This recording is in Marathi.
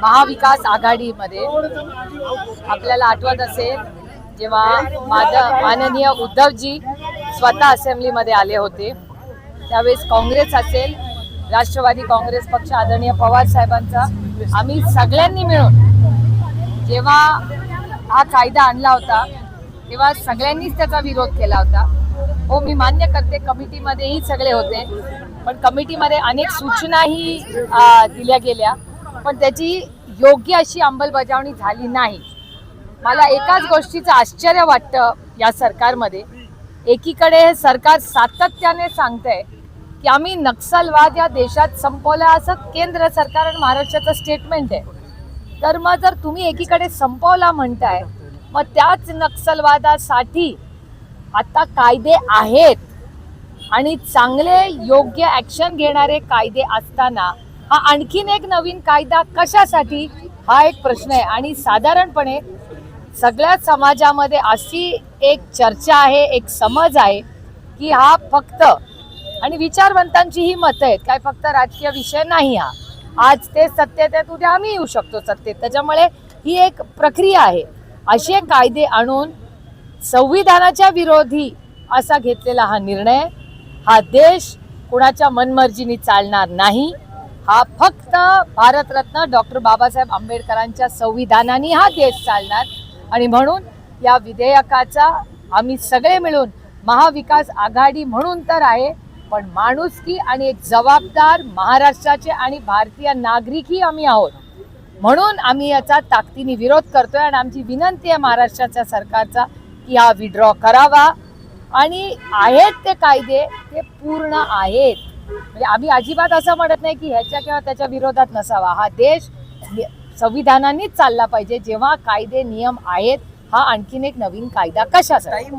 महाविकास आघाडीमध्ये आपल्याला आठवत असेल जेव्हा माननीय उद्धवजी स्वतः असेंब्लीमध्ये आले होते त्यावेळेस काँग्रेस असेल, राष्ट्रवादी काँग्रेस पक्ष आदरणीय पवार साहेबांचा आम्ही सगळ्यांनी मिळून जेव्हा हा कायदा आणला होता तेव्हा सगळ्यांनीच त्याचा विरोध केला होता. हो, मी मान्य करते कमिटीमध्येही सगळे होते, पण कमिटीमध्ये अनेक सूचनाही दिल्या गेल्या, पण त्याची योग्य अशी अंमलबजावणी झाली नाही. मला एकाच गोष्टीचं आश्चर्य वाटतं या सरकारमध्ये. एकीकडे हे सरकार सातत्याने सांगतंय की आम्ही नक्षलवाद या देशात संपवला, असं केंद्र सरकार आणि महाराष्ट्राचं स्टेटमेंट आहे. तर मग जर तुम्ही एकीकडे संपवला म्हणताय, मग त्याच नक्षलवादासाठी आता कायदे आहेत आणि चांगले योग्य ॲक्शन घेणारे कायदे असताना हा आणखीन एक नवीन कायदा कशासाठी, हा एक प्रश्न आहे. आणि साधारणपणे सगळ्या समाजामध्ये अशी एक चर्चा आहे, एक समज आहे की हा फक्त, आणि विचारवंतांची ही मतं आहेत, काय फक्त राजकीय विषय नाही. हा आज ते सत्तेत आहेत, उद्या आम्ही येऊ शकतो सत्तेत, त्याच्यामुळे ही एक प्रक्रिया आहे. असे कायदे आणून संविधानाच्या विरोधी असा घेतलेला हा निर्णय, हा देश कुणाच्या मनमर्जीने चालणार नाही. हा फक्त भारतरत्न डॉक्टर बाबासाहेब आंबेडकरांच्या संविधानाने हा देश चालणार. आणि म्हणून या विधेयकाचा आम्ही सगळे मिळून महाविकास आघाडी म्हणून तर आहे, पण माणुसकी आणि एक जबाबदार महाराष्ट्राचे आणि भारतीय नागरिकही आम्ही आहोत, म्हणून आम्ही याचा ताकदीने विरोध करतोय. आणि आमची विनंती आहे महाराष्ट्राच्या सरकारचा की हा विड्रॉ करावा. आणि आहेत ते कायदे ते पूर्ण आहेत, म्हणजे आम्ही अजिबात असं म्हणत नाही की ह्याच्या किंवा त्याच्या विरोधात नसावा. हा देश संविधानानेच चालला पाहिजे. जेव्हा कायदे नियम आहेत, हा आणखीन एक नवीन कायदा कशासाठी.